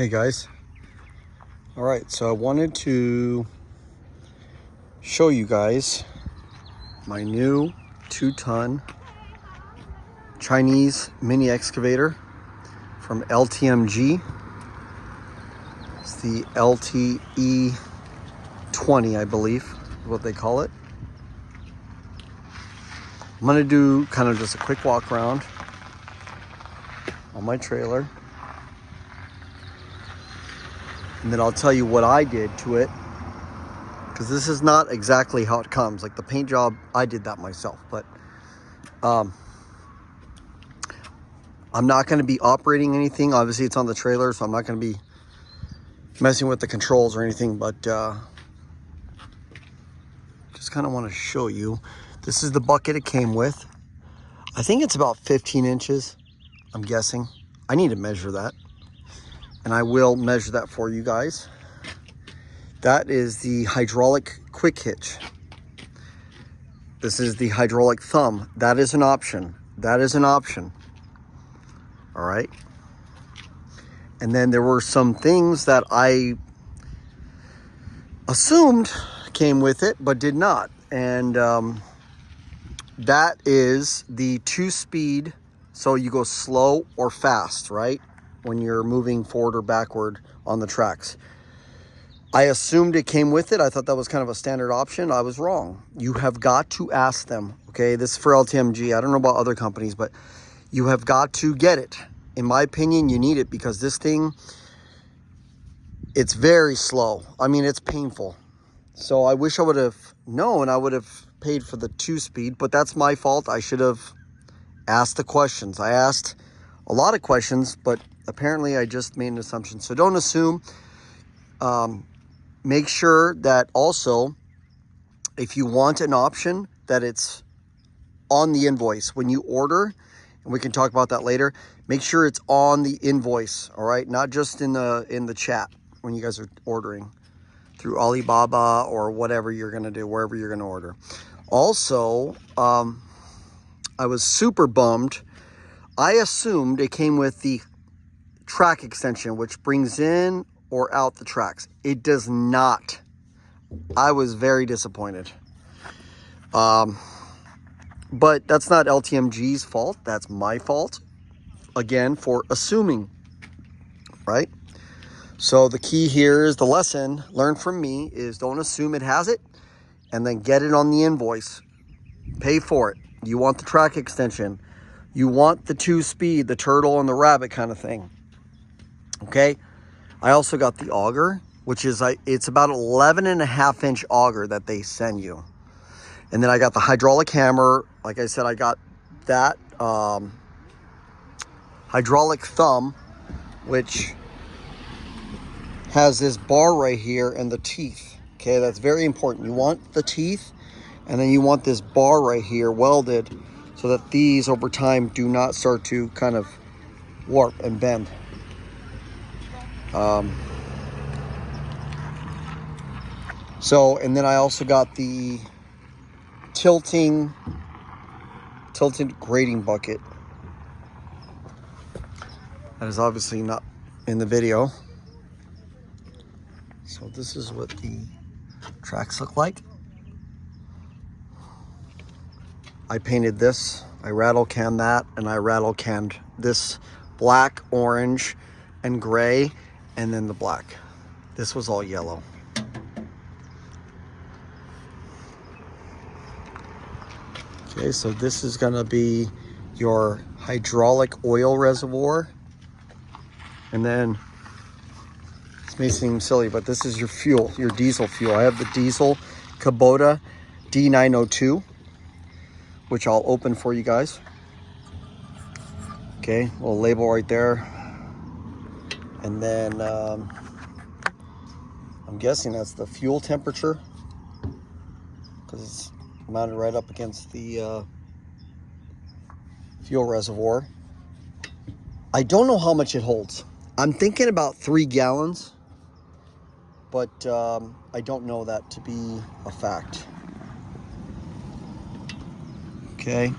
Hey guys. All right, so I wanted to show you guys my new 2-ton Chinese mini excavator from LTMG. It's the LTE20, I believe, is what they call it. I'm gonna do kind of just a quick walk around on my trailer. And then I'll tell you what I did to it, because this is not exactly how it comes. Like the paint job, I did that myself, but I'm not going to be operating anything. Obviously it's on the trailer, so I'm not going to be messing with the controls or anything, but just kind of want to show you. This is the bucket it came with. I think it's about 15 inches, I'm guessing. I need to measure that, and I will measure that for you guys. That is the hydraulic quick hitch. This is the hydraulic thumb. That is an option. That is an option. All right. And then there were some things that I assumed came with it, but did not. And that is the 2-speed. So you go slow or fast, right? When you're moving forward or backward on the tracks. I assumed it came with it. I thought that was kind of a standard option. I was wrong. You have got to ask them, okay? This is for LTMG. I don't know about other companies, but you have got to get it. In my opinion, you need it because this thing, it's very slow. I mean, it's painful. So I wish I would have known. I would have paid for the 2-speed, but that's my fault. I should have asked the questions. I asked a lot of questions, but apparently I just made an assumption. So don't assume. Make sure that also, if you want an option, that it's on the invoice. When you order, and we can talk about that later, make sure it's on the invoice, all right? Not just in the chat when you guys are ordering through Alibaba or whatever you're gonna do, wherever you're gonna order. Also, I was super bummed. I assumed it came with the track extension, which brings in or out the tracks. It does not. I was very disappointed. But that's not LTMG's fault. That's my fault, again, for assuming, right? So the key here is the lesson learned from me is don't assume it has it, and then get it on the invoice. Pay for it. You want the track extension. You want the 2-speed, the turtle and the rabbit kind of thing. Okay? I also got the auger, which is it's about 11.5-inch auger that they send you. And then I got the hydraulic hammer. Like I said, I got that hydraulic thumb, which has this bar right here and the teeth. Okay, that's very important. You want the teeth, and then you want this bar right here welded so that these over time do not start to kind of warp and bend. And then I also got the tilted grading bucket. That is obviously not in the video. So this is what the tracks look like. I painted this, I rattle canned that, and I rattle canned this black, orange, and gray, and then the black. This was all yellow. Okay, so this is gonna be your hydraulic oil reservoir. And then, this may seem silly, but this is your fuel, your diesel fuel. I have the diesel Kubota D902, which I'll open for you guys. Okay, little label right there. And then I'm guessing that's the fuel temperature, because it's mounted right up against the fuel reservoir. I don't know how much it holds. I'm thinking about 3 gallons, but I don't know that to be a fact. Okay,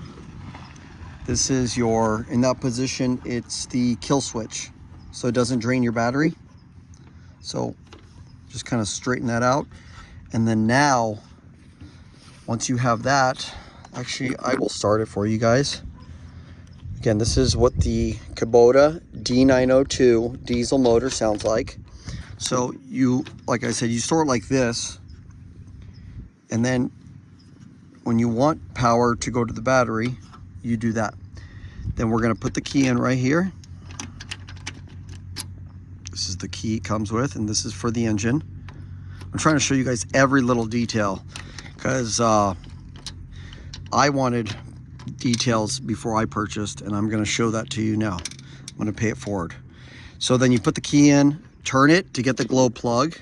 This is your, in that position, it's the kill switch, so it doesn't drain your battery. So just kind of straighten that out. And then now, once you have that, actually, I will start it for you guys. Again, this is what the Kubota D902 diesel motor sounds like. So you, like I said, you store it like this. And then when you want power to go to the battery, you do that. Then we're gonna put the key in right here. This is the key it comes with, and this is for the engine. I'm trying to show you guys every little detail because I wanted details before I purchased, and I'm gonna show that to you now. I'm gonna pay it forward. So then you put the key in, turn it to get the glow plug,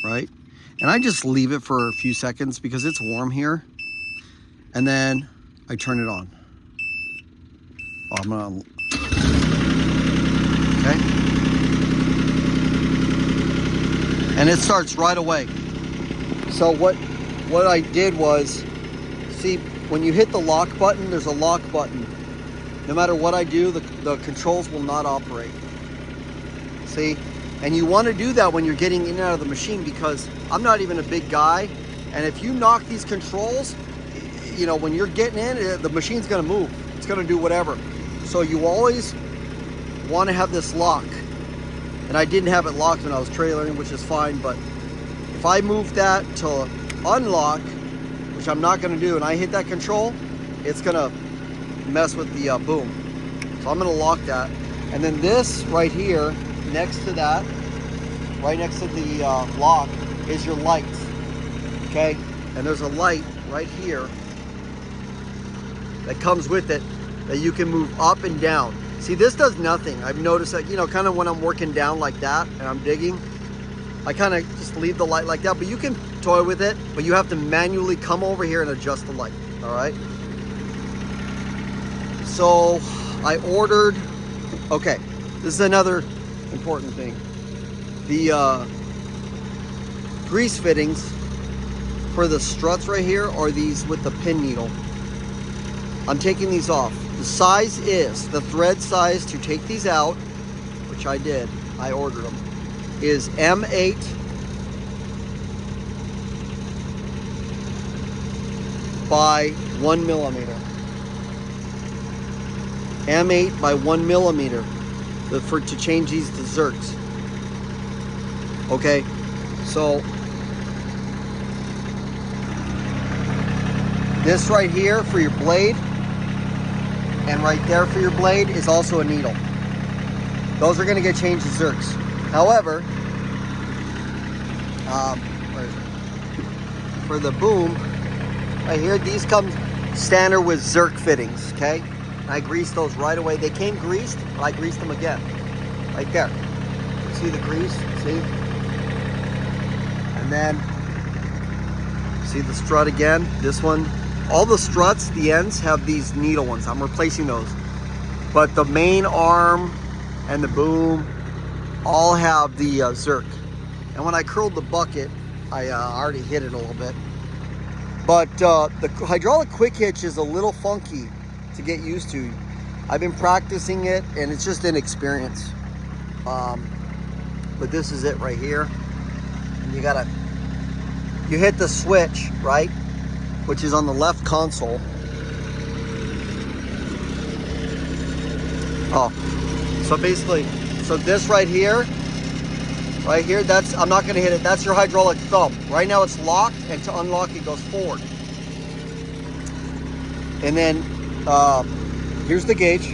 right? And I just leave it for a few seconds because it's warm here. And then I turn it on. Oh, I'm gonna, okay. And it starts right away. So what I did was, see, when you hit the lock button, there's a lock button. No matter what I do, the controls will not operate. See? And you want to do that when you're getting in and out of the machine, because I'm not even a big guy. And if you knock these controls, you know, when you're getting in, the machine's going to move. It's going to do whatever. So you always want to have this lock. And I didn't have it locked when I was trailering, which is fine. But if I move that to unlock, which I'm not going to do, and I hit that control, it's going to mess with the boom. So I'm going to lock that. And then this right here, next to that, right next to the lock, is your lights. Okay? And there's a light right here that comes with it that you can move up and down. See, this does nothing. I've noticed that, you know, kind of when I'm working down like that and I'm digging, I kind of just leave the light like that, but you can toy with it, but you have to manually come over here and adjust the light, all right? So I ordered, okay, this is another important thing. The grease fittings for the struts right here are these with the pin needle. I'm taking these off. The size is, the thread size to take these out, which I did, I ordered them, is M8 by 1 millimeter. M8 by 1 millimeter to change these to Zerks. Okay, so this right here for your blade, and right there for your blade is also a needle. Those are going to get changed to Zerks. However, where is it? For the boom, right here, these come standard with Zerk fittings, okay? I greased those right away. They came greased, but I greased them again. Right there. See the grease? See? And then, see the strut again? This one. All the struts, the ends, have these needle ones. I'm replacing those. But the main arm and the boom all have the Zerk. And when I curled the bucket, I already hit it a little bit. But the hydraulic quick hitch is a little funky to get used to. I've been practicing it and it's just inexperience. But this is it right here. And you hit the switch, right? Which is on the left console. Oh, so basically, so this right here, that's, I'm not gonna hit it, that's your hydraulic thumb. Right now it's locked, and to unlock it goes forward. And then, here's the gauge.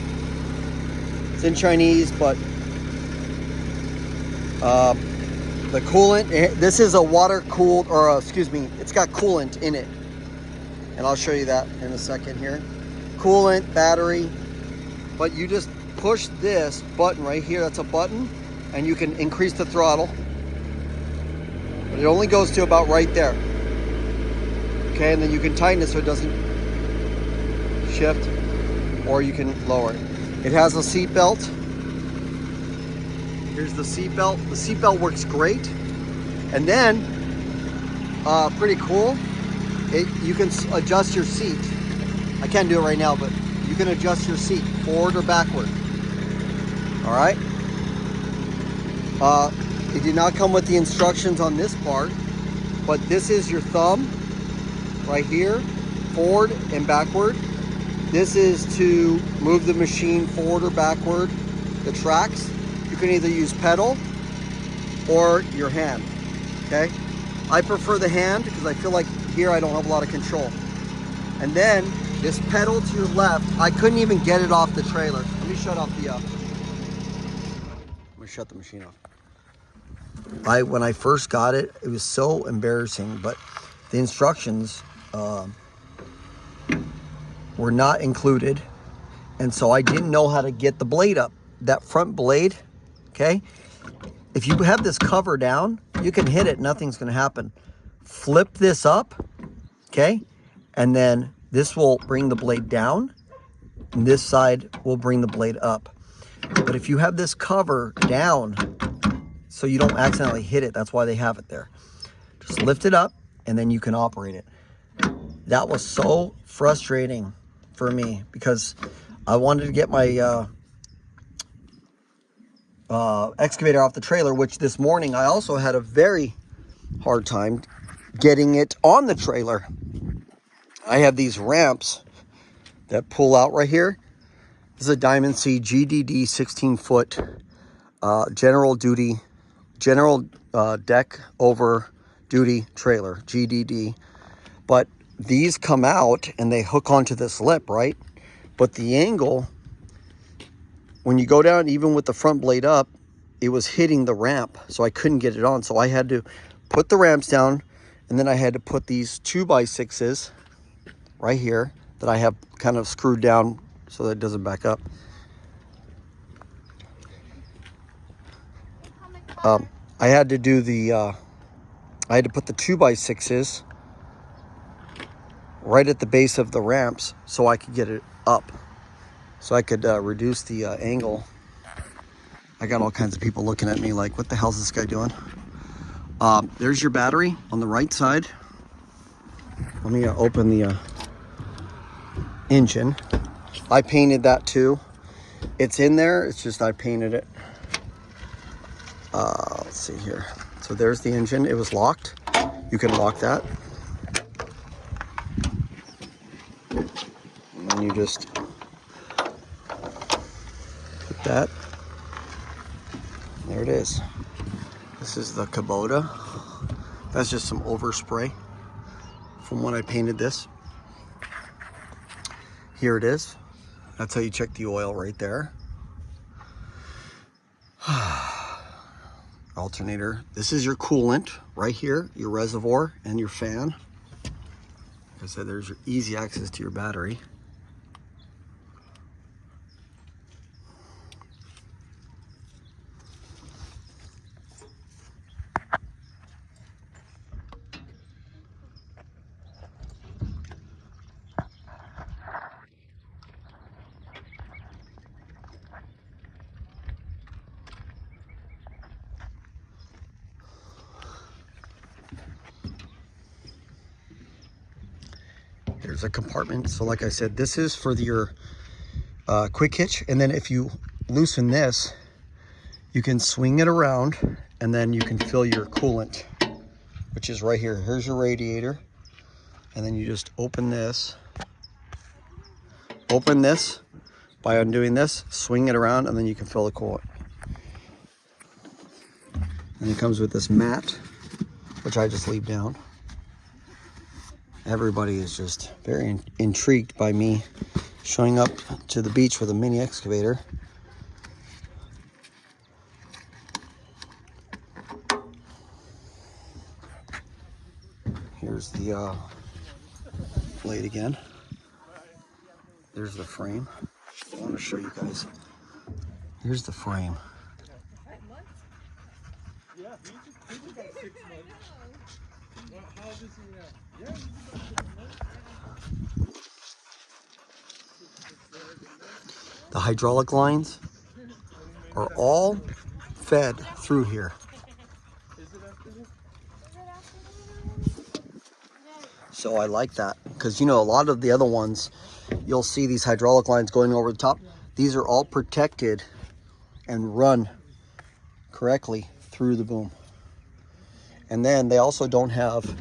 It's in Chinese, but the coolant, this is a water cooled, or excuse me, it's got coolant in it. And I'll show you that in a second here. Coolant, battery, but you just push this button right here, that's a button, and you can increase the throttle. But it only goes to about right there. Okay, and then you can tighten it so it doesn't shift, or you can lower it. It has a seat belt. Here's the seat belt. The seat belt works great. And then, pretty cool, you can adjust your seat. I can't do it right now, but you can adjust your seat forward or backward. All right. It did not come with the instructions on this part, but this is your thumb right here, forward and backward. This is to move the machine forward or backward, the tracks. You can either use pedal or your hand, okay? I prefer the hand because I feel like here I don't have a lot of control. And then this pedal to your left, I couldn't even get it off the trailer. Let me shut off the, I'm gonna shut the machine off. When I first got it, it was so embarrassing, but the instructions were not included. And so I didn't know how to get the blade up. That front blade, okay? If you have this cover down, you can hit it, nothing's gonna happen. Flip this up, okay? And then this will bring the blade down, and this side will bring the blade up. But if you have this cover down, so you don't accidentally hit it, that's why they have it there. Just lift it up, and then you can operate it. That was so frustrating for me because I wanted to get my excavator off the trailer, which this morning I also had a very hard time getting it on the trailer. I have these ramps that pull out right here. This is a Diamond C GDD 16-foot general deck over duty trailer, GDD. But these come out and they hook onto this lip, right? But the angle, when you go down, even with the front blade up, it was hitting the ramp, so I couldn't get it on. So I had to put the ramps down, and then I had to put these 2x6s right here that I have kind of screwed down so that it doesn't back up. I had to do the, I had to put the 2x6s right at the base of the ramps so I could get it up, so I could reduce the angle. I got all kinds of people looking at me like, what the hell is this guy doing? There's your battery on the right side. Let me open the engine. I painted that too. It's in there, it's just I painted it. Let's see here. So there's the engine. It was locked. You can lock that. And then you just put that. There it is. This is the Kubota. That's just some overspray from when I painted this. Here it is. That's how you check the oil right there. Alternator. This is your coolant right here, your reservoir and your fan. Like I said, there's your easy access to your battery. There's a compartment. So like I said, this is for your quick hitch. And then if you loosen this, you can swing it around and then you can fill your coolant, which is right here. Here's your radiator. And then you just open this by undoing this, swing it around, and then you can fill the coolant. And it comes with this mat, which I just leave down. Everybody is just very intrigued by me showing up to the beach with a mini excavator. Here's the blade again. There's the frame. I want to show you guys. Here's the frame. The hydraulic lines are all fed through here. So I like that because, you know, a lot of the other ones, you'll see these hydraulic lines going over the top. These are all protected and run correctly through the boom. And then they also don't have,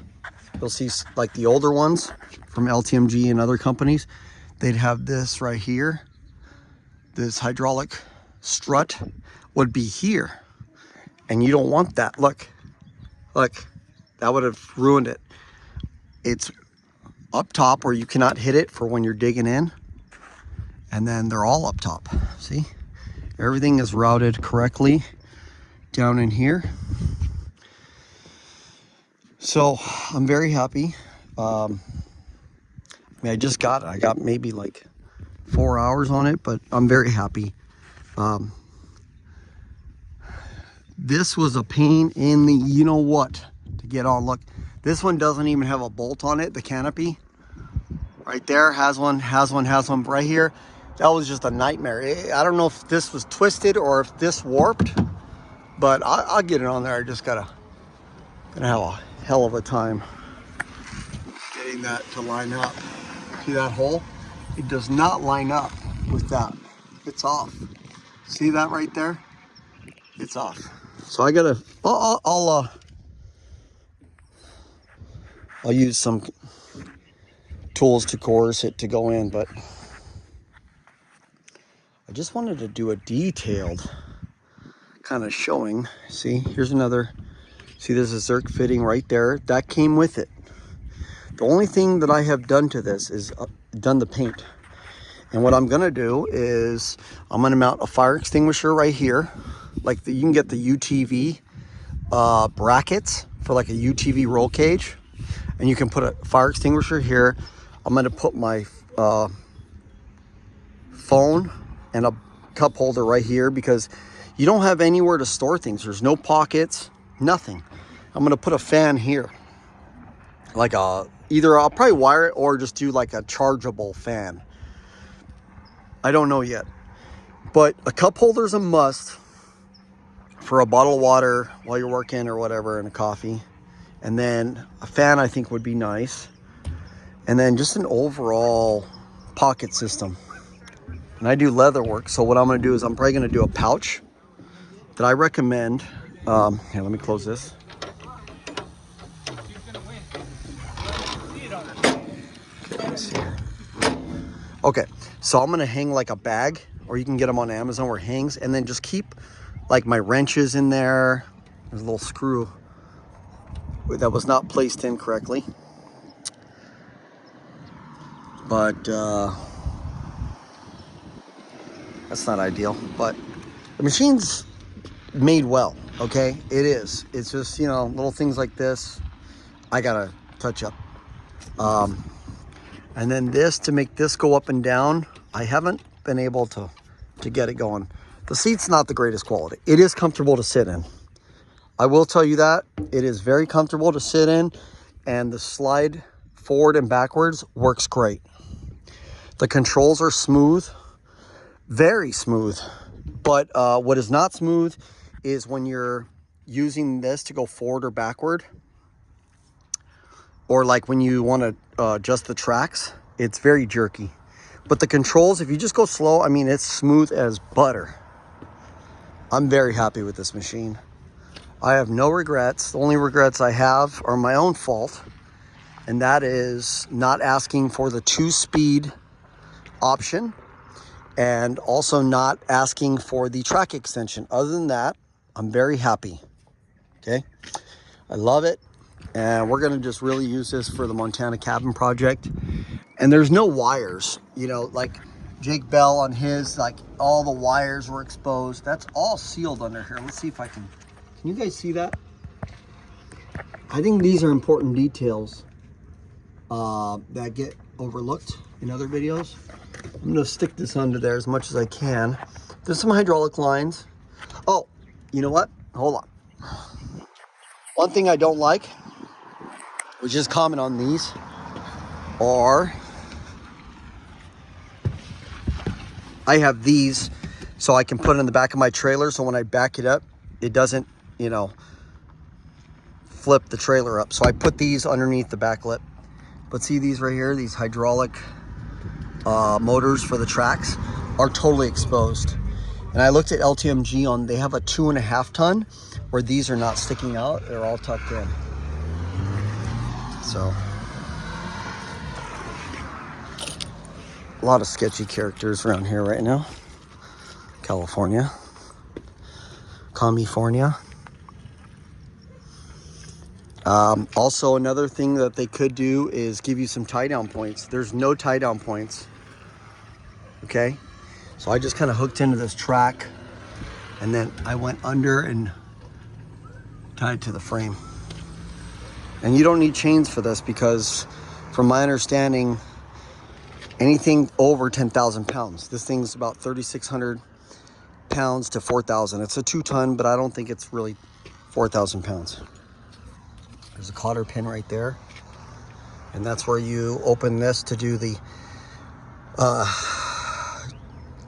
you'll see like the older ones from LTMG and other companies, they'd have this right here. This hydraulic strut would be here. And you don't want that. Look, that would have ruined it. It's up top where you cannot hit it for when you're digging in. And then they're all up top, see? Everything is routed correctly down in here. So I'm very happy. I mean, I just got it. I got maybe like 4 hours on it, but I'm very happy. This was a pain in the you know what to get on. Look, this one doesn't even have a bolt on it. The canopy right there has one right here. That was just a nightmare. I don't know if this was twisted or if this warped, but I'll get it on there. I just gonna have a hell of a time getting that to line up. See that hole? It does not line up with that. It's off. See that right there? It's off. So I gotta, I'll use some tools to coerce it to go in, but I just wanted to do a detailed kind of showing. See, here's another, see there's a Zerk fitting right there. That came with it. The only thing that I have done to this is done the paint. And what I'm gonna do is I'm gonna mount a fire extinguisher right here. Like you can get the UTV brackets for like a UTV roll cage. And you can put a fire extinguisher here. I'm gonna put my phone and a cup holder right here because you don't have anywhere to store things. There's no pockets, nothing. I'm gonna put a fan here. Like either I'll probably wire it or just do like a chargeable fan. I don't know yet. But a cup holder is a must for a bottle of water while you're working or whatever, and a coffee. And then a fan I think would be nice. And then just an overall pocket system. And I do leather work, so what I'm gonna do is I'm probably gonna do a pouch that I recommend. Here, let me close this. Okay, let me see here. Okay, so I'm gonna hang like a bag, or you can get them on Amazon where it hangs, and then just keep like my wrenches in there. There's a little screw that was not placed in correctly. But that's not ideal. But the machine's made well, okay? It is. It's just, you know, little things like this I gotta touch up. And then this, to make this go up and down, I haven't been able to get it going. The seat's not the greatest quality. It is comfortable to sit in. I will tell you that. It is very comfortable to sit in, and the slide forward and backwards works great. The controls are smooth, very smooth. But what is not smooth is when you're using this to go forward or backward, or like when you want to adjust the tracks, it's very jerky. But the controls, if you just go slow, I mean, it's smooth as butter. I'm very happy with this machine. I have no regrets. The only regrets I have are my own fault, and that is not asking for the 2-speed option and also not asking for the track extension. Other than that, I'm very happy. Okay, I love it. And we're gonna just really use this for the Montana cabin project. And there's no wires, you know, like Jake Bell on his, like all the wires were exposed. That's all sealed under here. Let's see if I can you guys see that? I think these are important details that get overlooked in other videos. I'm gonna stick this under there as much as I can. There's some hydraulic lines. Oh, you know what? Hold on. One thing I don't like, which is common on these, are I have these so I can put it in the back of my trailer, so when I back it up, it doesn't, you know, flip the trailer up. So I put these underneath the back lip. But see these right here, these hydraulic motors for the tracks are totally exposed. And I looked at LTMG on, they have a 2.5 ton where these are not sticking out. They're all tucked in. So a lot of sketchy characters around here right now. California. California. Also, another thing that they could do is give you some tie down points. There's no tie down points. Okay. So I just kind of hooked into this track and then I went under and tied to the frame. And you don't need chains for this because from my understanding, anything over 10,000 pounds. This thing's about 3,600 pounds to 4,000. It's a 2-ton, but I don't think it's really 4,000 pounds. There's a cotter pin right there. And that's where you open this to do the,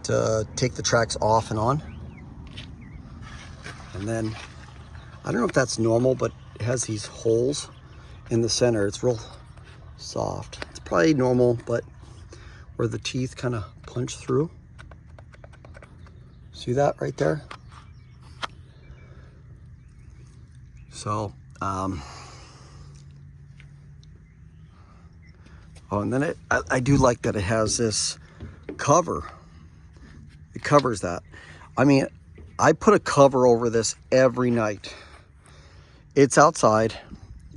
to take the tracks off and on. And then, I don't know if that's normal, but it has these holes in the center. It's real soft. It's probably normal, but where the teeth kind of punch through. See that right there? So, oh, and then I do like that it has this cover. It covers that. I mean, I put a cover over this every night. It's outside.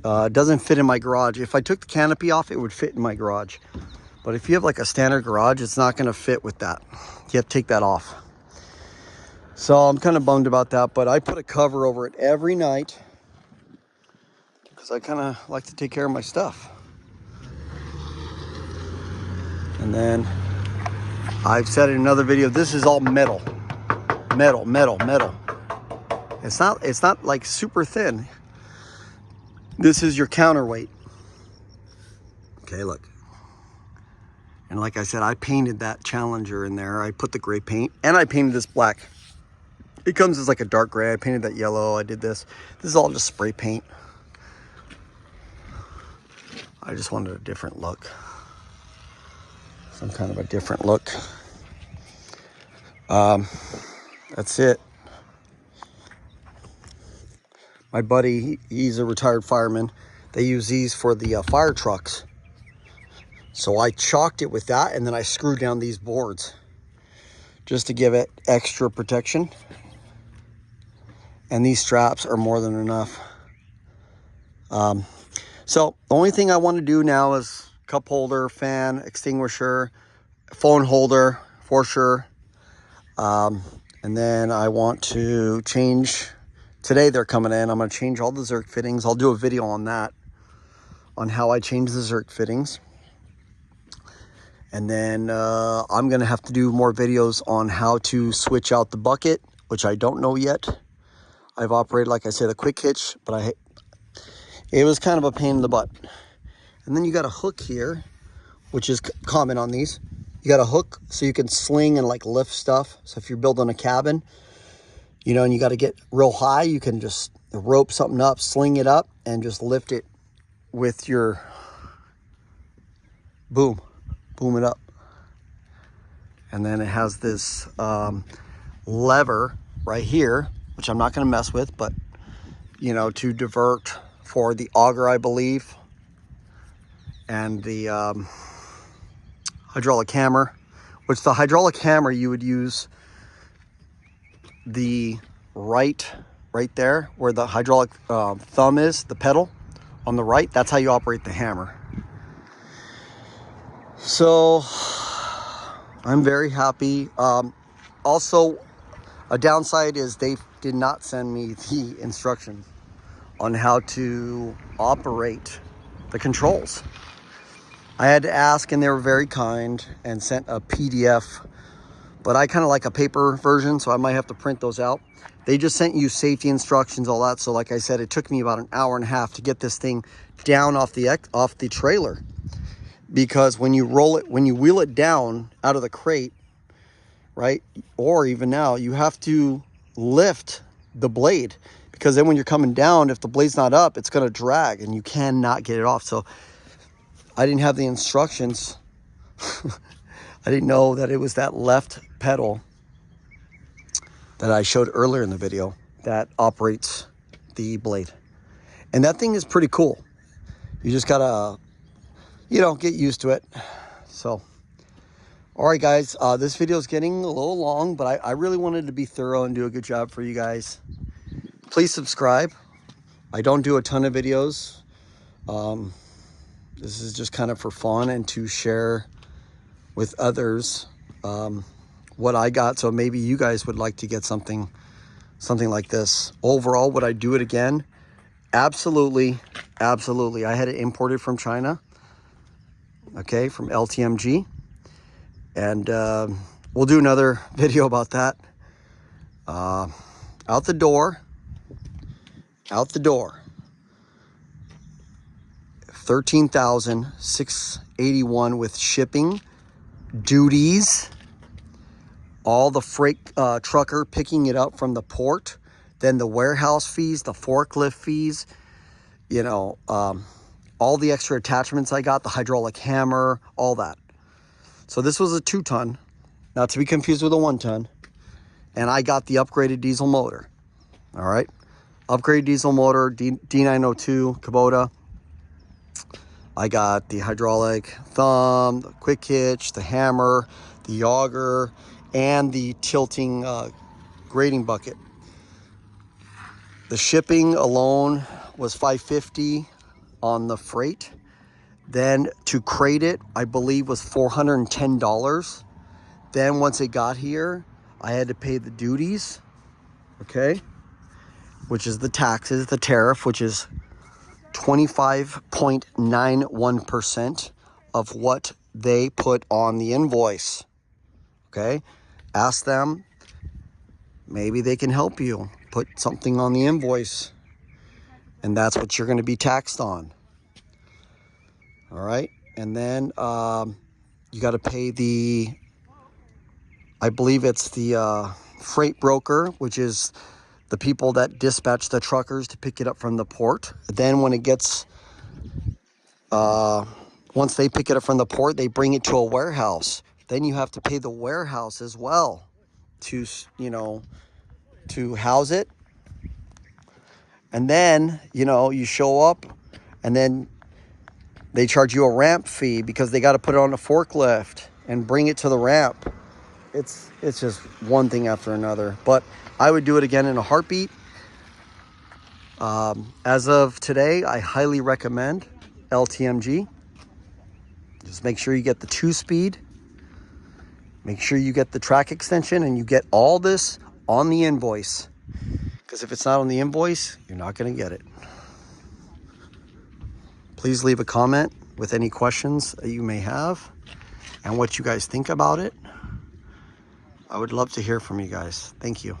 It doesn't fit in my garage. If I took the canopy off, it would fit in my garage. But if you have like a standard garage, it's not going to fit with that. You have to take that off. So I'm kind of bummed about that, but I put a cover over it every night because I kind of like to take care of my stuff. And then I've said in another video, this is all metal. Metal, metal, metal. It's not like super thin. This is your counterweight. Okay, look. And like I said, I painted that Challenger in there. I put the gray paint and I painted this black. It comes as like a dark gray. I painted that yellow. I did this. This is all just spray paint. I just wanted a different look. Some kind of a different look. That's it. My buddy, he's a retired fireman. They use these for the fire trucks. So I chalked it with that and then I screwed down these boards just to give it extra protection. And these straps are more than enough. So the only thing I want to do now is cup holder, fan, extinguisher, phone holder for sure. And then I want to change, today they're coming in, I'm going to change all the Zerk fittings. I'll do a video on that, on how I change the Zerk fittings. And then I'm going to have to do more videos on how to switch out the bucket, which I don't know yet. I've operated, like I said, a quick hitch, but it was kind of a pain in the butt. And then you got a hook here, which is common on these. You got a hook so you can sling and like lift stuff. So if you're building a cabin, you know, and you got to get real high, you can just rope something up, sling it up, and just lift it with your boom it up. And then it has this lever right here, which I'm not going to mess with, but you know, to divert for the auger, I believe, and the hydraulic hammer, which the hydraulic hammer, you would use the right there where the hydraulic thumb is, the pedal on the right. That's how you operate the hammer. So I'm very happy. Also, a downside is they did not send me the instructions on how to operate the controls. I had to ask and they were very kind and sent a PDF, but I kind of like a paper version, so I might have to print those out. They just sent you safety instructions, all that. So like I said, it took me about an hour and a half to get this thing down off the trailer, because when you roll it, when you wheel it down out of the crate, right, or even now, you have to lift the blade, because then when you're coming down, if the blade's not up, it's going to drag and you cannot get it off. So I didn't have the instructions. I didn't know that it was that left pedal that I showed earlier in the video that operates the blade. And that thing is pretty cool. You just gotta, you know, get used to it. So, all right, guys, this video is getting a little long, but I really wanted to be thorough and do a good job for you guys. Please subscribe. I don't do a ton of videos. This is just kind of for fun and to share with others what I got. So maybe you guys would like to get something like this. Overall, would I do it again? Absolutely, absolutely. I had it imported from China, okay, from LTMG. And we'll do another video about that. Out the door, 13,681 with shipping, duties, all the freight trucker picking it up from the port, then the warehouse fees, the forklift fees, you know, all the extra attachments I got, the hydraulic hammer, all that. So this was a 2-ton, not to be confused with a 1-ton. And I got the upgraded diesel motor. All right. Upgraded diesel motor, D902 Kubota. I got the hydraulic thumb, the quick hitch, the hammer, the auger, and the tilting grading bucket. The shipping alone was $550 on the freight. Then to crate it, I believe was $410. Then once it got here, I had to pay the duties, okay, which is the taxes, the tariff, which is 25.91% of what they put on the invoice, okay? Ask them, maybe they can help you put something on the invoice, and that's what you're going to be taxed on. All right, and then you got to pay the, I believe it's the freight broker, which is the people that dispatch the truckers to pick it up from the port. Then when it gets, once they pick it up from the port, they bring it to a warehouse. Then you have to pay the warehouse as well to, you know, to house it. And then, you know, you show up and then they charge you a ramp fee because they got to put it on a forklift and bring it to the ramp. It's just one thing after another. But I would do it again in a heartbeat. As of today, I highly recommend LTMG. Just make sure you get the 2-speed. Make sure you get the track extension and you get all this on the invoice. Because if it's not on the invoice, you're not going to get it. Please leave a comment with any questions that you may have and what you guys think about it. I would love to hear from you guys. Thank you.